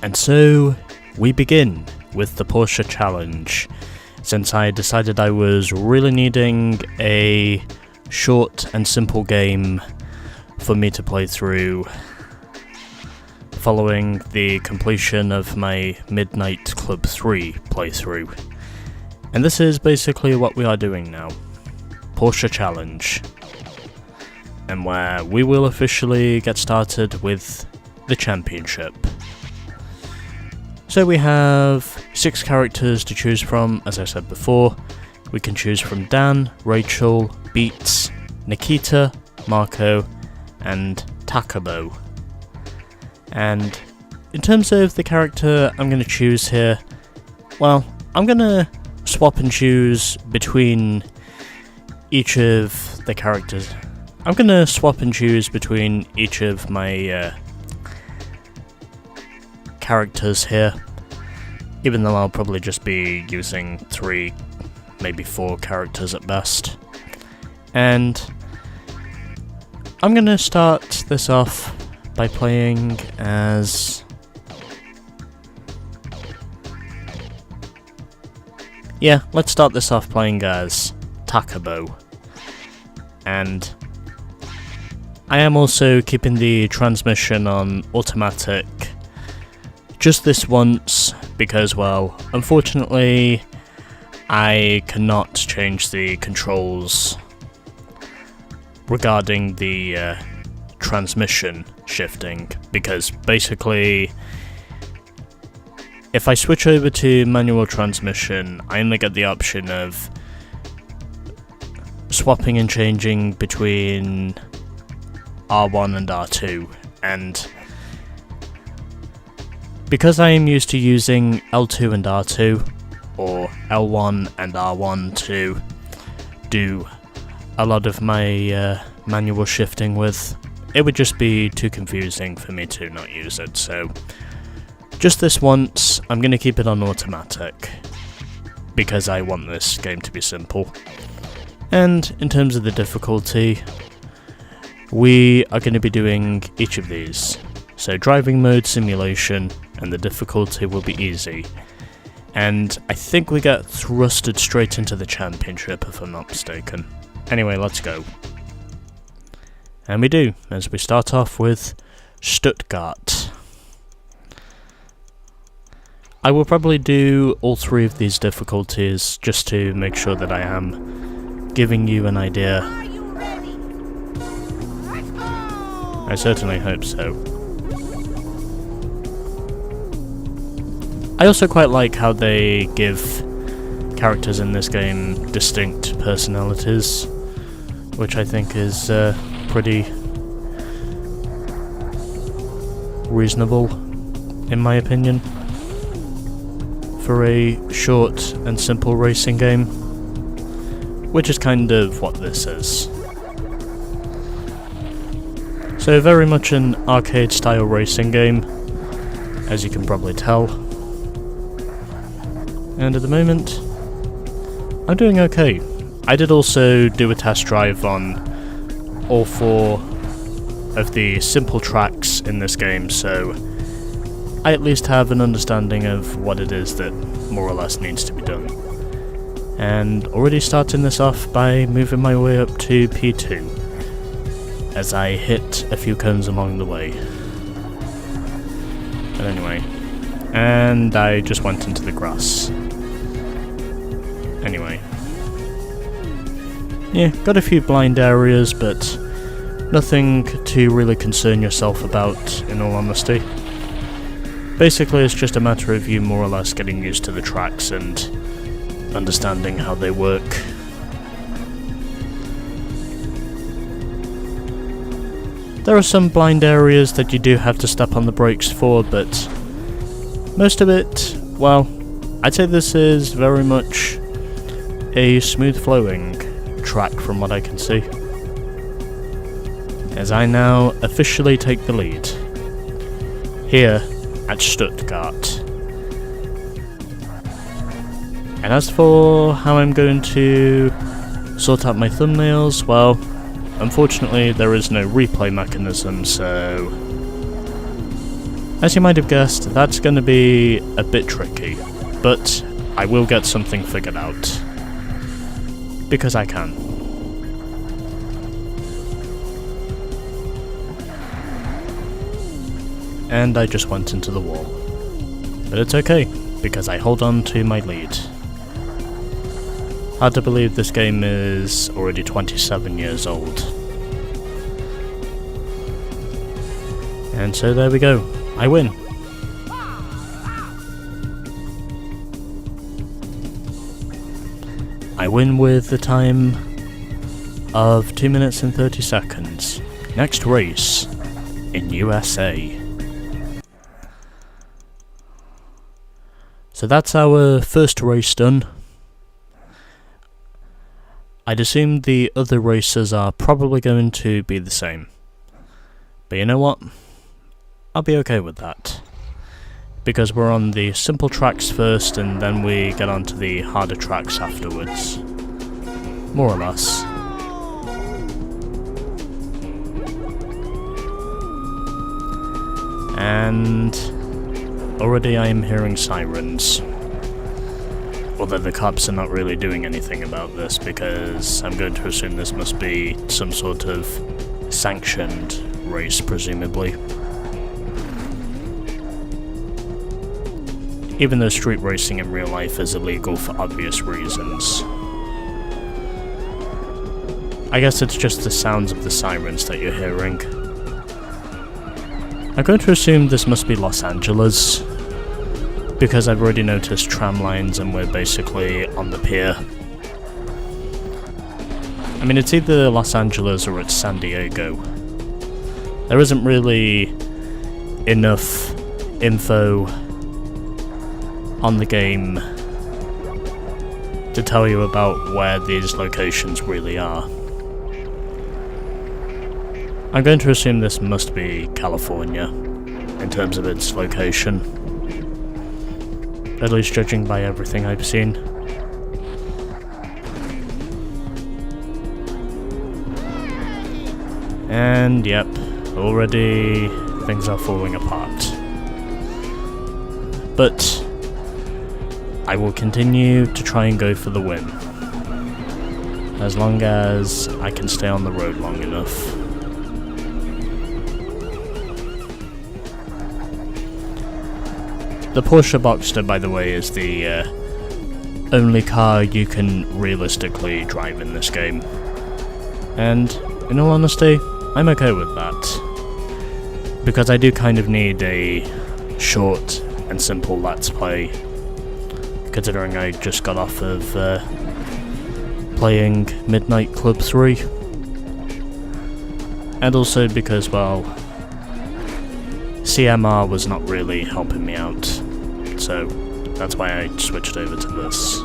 And so we begin with the Porsche challenge, since I decided I was really needing a short and simple game for me to play through following the completion of my Midnight Club 3 playthrough. And this is basically what we are doing now. Porsche challenge. And where we will officially get started with the championship. So we have 6 characters to choose from, as I said before. We can choose from Dan, Rachel, Beats, Nikita, Marco, and Takabo. And in terms of the character I'm going to choose here, well, I'm going to swap and choose between each of the characters. I'm going to swap and choose between each of my characters here, even though I'll probably just be using 3, maybe 4 characters at best. And I'm going to start this off by playing as... yeah, let's start this off playing as Takabo. And I am also keeping the transmission on automatic just this once, because, well, unfortunately I cannot change the controls regarding the transmission shifting, because basically if I switch over to manual transmission, I only get the option of swapping and changing between R1 and R2, and because I am used to using L2 and R2, or L1 and R1 to do a lot of my manual shifting with, it would just be too confusing for me to not use it. So just this once, I'm going to keep it on automatic, because I want this game to be simple. And in terms of the difficulty, we are going to be doing each of these. So driving mode, simulation, and the difficulty will be easy. And I think we get thrusted straight into the championship, if I'm not mistaken. Anyway, let's go. And we do, as we start off with Stuttgart. I will probably do all 3 of these difficulties just to make sure that I am giving you an idea. I certainly hope so. I also quite like how they give characters in this game distinct personalities, which I think is pretty reasonable, in my opinion, for a short and simple racing game, which is kind of what this is. So very much an arcade style racing game, as you can probably tell. And at the moment, I'm doing okay. I did also do a test drive on all 4 of the simple tracks in this game, so I at least have an understanding of what it is that more or less needs to be done. And already starting this off by moving my way up to P2, as I hit a few cones along the way. But anyway, and I just went into the grass. Anyway. Yeah, got a few blind areas, but nothing to really concern yourself about, in all honesty. Basically, it's just a matter of you more or less getting used to the tracks and understanding how they work. There are some blind areas that you do have to step on the brakes for, but most of it, well, I'd say this is very much a smooth flowing track from what I can see, as I now officially take the lead here at Stuttgart. And as for how I'm going to sort out my thumbnails, well, unfortunately there is no replay mechanism, so As you might have guessed, that's going to be a bit tricky, but I will get something figured out. Because I can. And I just went into the wall. But it's okay, because I hold on to my lead. Hard to believe this game is already 27 years old. And so there we go. I win. I win with the time of 2 minutes and 30 seconds. Next race in USA. So that's our first race done. I'd assume the other races are probably going to be the same. But you know what? I'll be okay with that. Because we're on the simple tracks first and then we get onto the harder tracks afterwards. More or less. And already I am hearing sirens. Although the cops are not really doing anything about this because I'm going to assume this must be some sort of sanctioned race, presumably. Even though street racing in real life is illegal for obvious reasons. I guess it's just the sounds of the sirens that you're hearing. I'm going to assume this must be Los Angeles, because I've already noticed tram lines and we're basically on the pier. I mean, it's either Los Angeles or it's San Diego. There isn't really enough info on the game to tell you about where these locations really are. I'm going to assume this must be California in terms of its location, at least judging by everything I've seen. And yep, already things are falling apart. But I will continue to try and go for the win, as long as I can stay on the road long enough. The Porsche Boxster, by the way, is the only car you can realistically drive in this game. And, in all honesty, I'm okay with that. Because I do kind of need a short and simple Let's Play, considering I just got off of playing Midnight Club 3. And also because, well, CMR was not really helping me out, so that's why I switched over to this.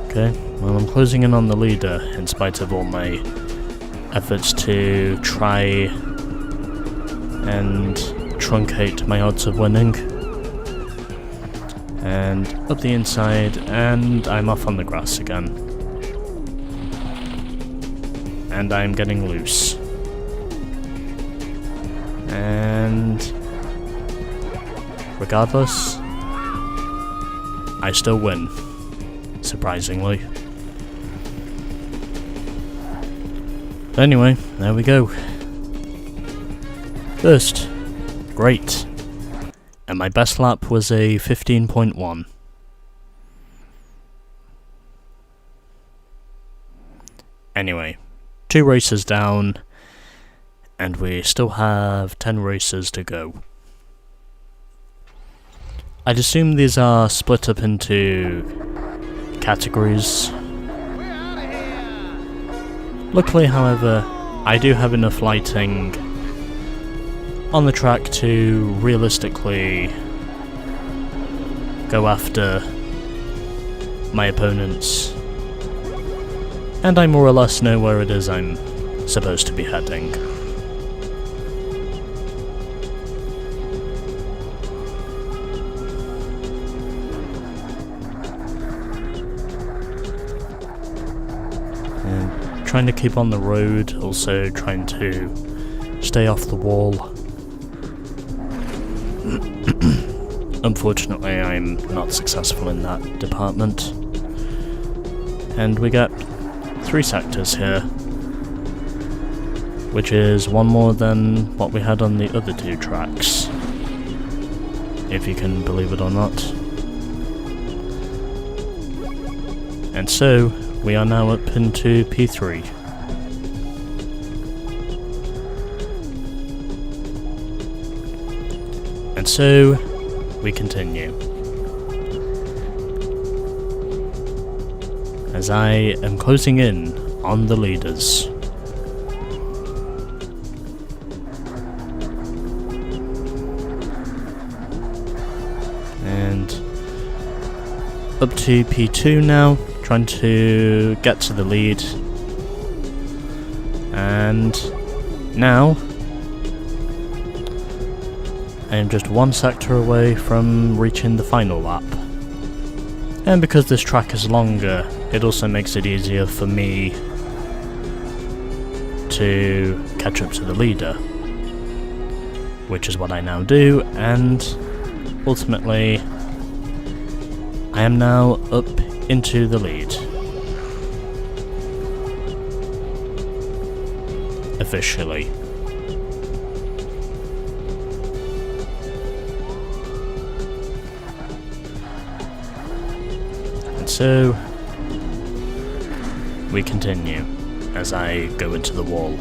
Okay, well, I'm closing in on the leader in spite of all my efforts to try and truncate my odds of winning. And up the inside, and I'm off on the grass again. And I'm getting loose. And regardless, I still win, surprisingly. But anyway, there we go. First, great. And my best lap was a 15.1. Anyway, 2 races down, and we still have 10 races to go. I'd assume these are split up into categories. Luckily, however, I do have enough lighting on the track to realistically go after my opponents, and I more or less know where it is I'm supposed to be heading. And trying to keep on the road, also trying to stay off the wall. unfortunately I'm not successful in that department. And we get 3 sectors here, which is one more than what we had on the other 2 tracks, if you can believe it or not. And so, we are now up into P3. And so, we continue. As I am closing in on the leaders. And up to P2 now, trying to get to the lead. And now I am just 1 sector away from reaching the final lap. And because this track is longer, it also makes it easier for me to catch up to the leader, which is what I now do, and ultimately I am now up into the lead. Officially. And so we continue as I go into the wall.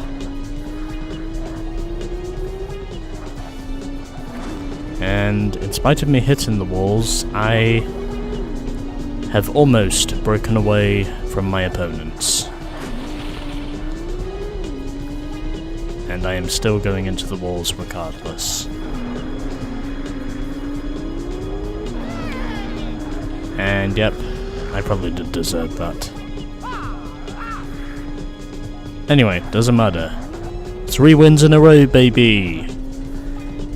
And in spite of me hitting the walls, I have almost broken away from my opponents. And I am still going into the walls regardless. And yep, I probably did deserve that. Anyway, doesn't matter. 3 wins in a row, baby!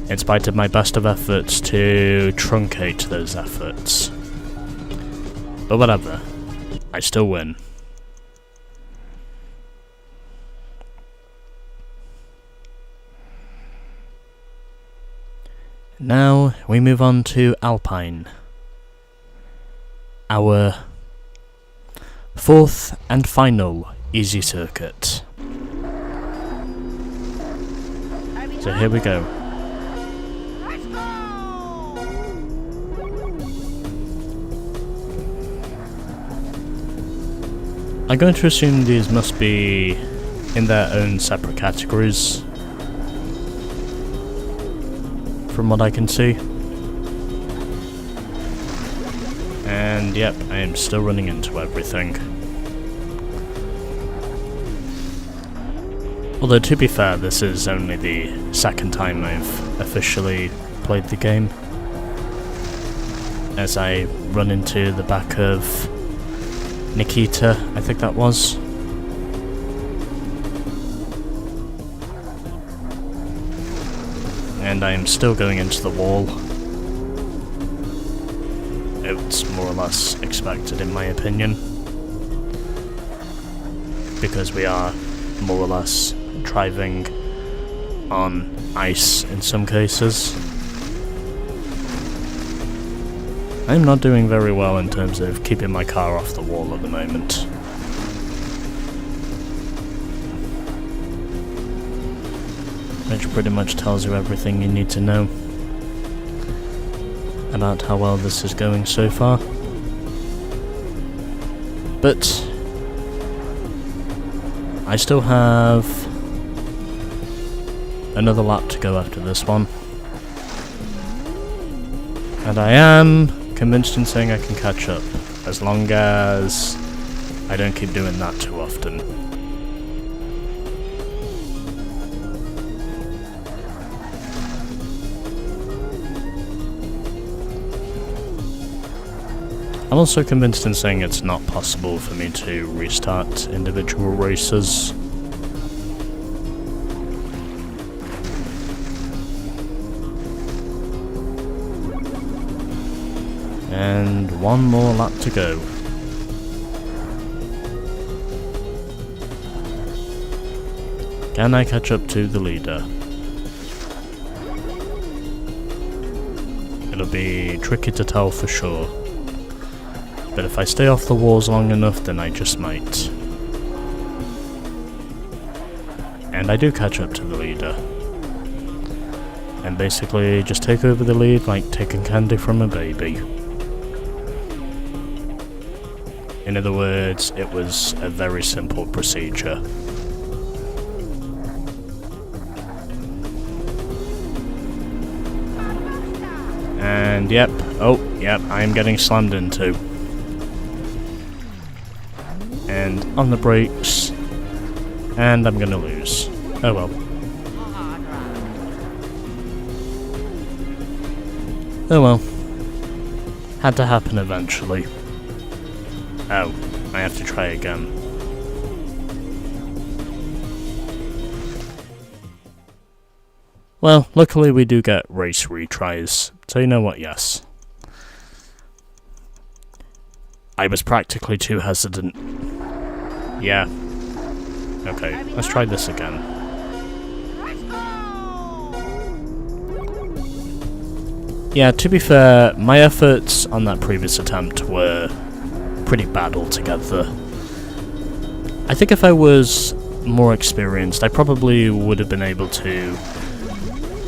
In spite of my best of efforts to truncate those efforts. But whatever, I still win. Now we move on to Alpine. Our 4th and final easy circuit. So here we go. I'm going to assume these must be in their own separate categories, from what I can see. And yep, I am still running into everything. Although to be fair, this is only the 2nd time I've officially played the game, as I run into the back of Nikita, I think that was. And I am still going into the wall. It's more or less expected in my opinion, because we are more or less driving on ice in some cases. I'm not doing very well in terms of keeping my car off the wall at the moment. Which pretty much tells you everything you need to know about how well this is going so far. But I still have another lap to go after this one. And I am convinced in saying I can catch up, as long as I don't keep doing that too often. I'm also convinced in saying it's not possible for me to restart individual races. And 1 more lap to go. Can I catch up to the leader? It it'll be tricky to tell for sure. But if I stay off the walls long enough, then I just might. And I do catch up to the leader. And basically just take over the lead like taking candy from a baby. In other words, it was a very simple procedure. And yep, I'm getting slammed into. And on the brakes, and I'm gonna lose. Oh well. Oh well. Had to happen eventually. Oh, I have to try again. Well, luckily we do get race retries, so you know what, yes. I was practically too hesitant. Yeah. Okay, let's try this again. Yeah, to be fair, my efforts on that previous attempt were pretty bad altogether. I think if I was more experienced, I probably would have been able to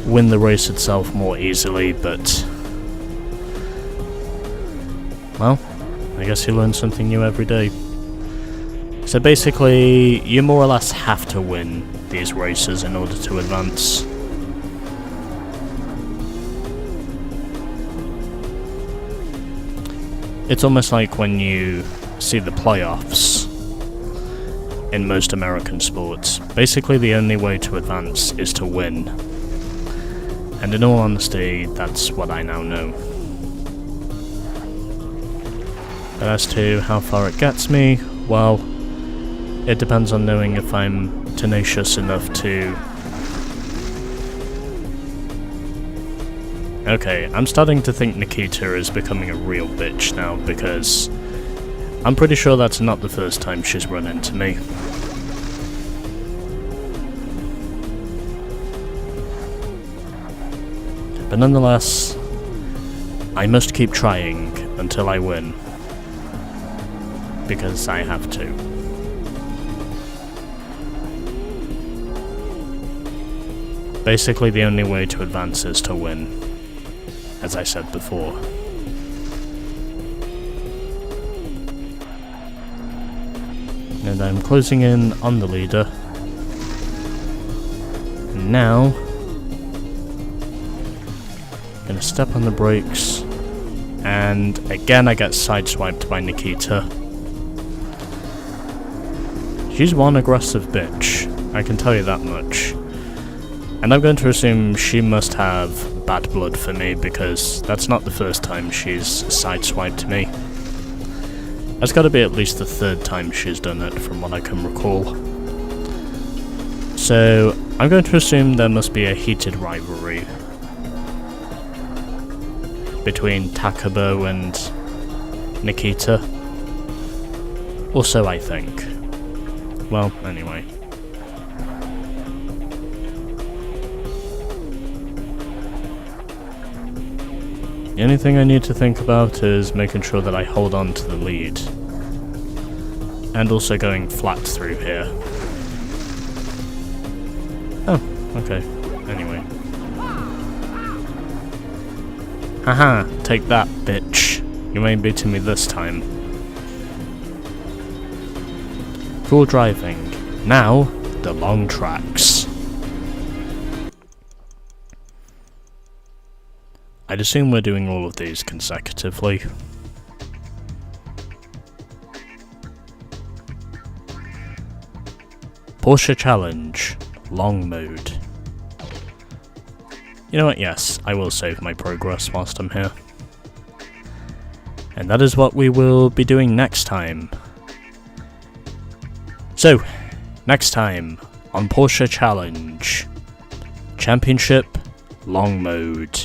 win the race itself more easily, but well, I guess you learn something new every day. So basically, you more or less have to win these races in order to advance. It's almost like when you see the playoffs in most American sports. Basically, the only way to advance is to win. And in all honesty, that's what I now know. But as to how far it gets me, well, it depends on knowing if I'm tenacious enough to... Okay, I'm starting to think Nikita is becoming a real bitch now, because I'm pretty sure that's not the first time she's run into me. But nonetheless, I must keep trying until I win. Because I have to. Basically, the only way to advance is to win, as I said before. And I'm closing in on the leader. And now, gonna step on the brakes, and again I get sideswiped by Nikita. She's one aggressive bitch, I can tell you that much. And I'm going to assume she must have bad blood for me, because that's not the first time she's sideswiped me. That's got to be at least the third time she's done it, from what I can recall. So, I'm going to assume there must be a heated rivalry between Takabo and Nikita. Or so I think. Well, anyway. The only thing I need to think about is making sure that I hold on to the lead. And also going flat through here. Oh, okay. Anyway. Haha, take that, bitch. You ain't beating me this time. Cool driving. Now, the long tracks. I'd assume we're doing all of these consecutively. Porsche Challenge, long mode. You know what, yes, I will save my progress whilst I'm here. And that is what we will be doing next time. So, next time on Porsche Challenge, Championship, long mode.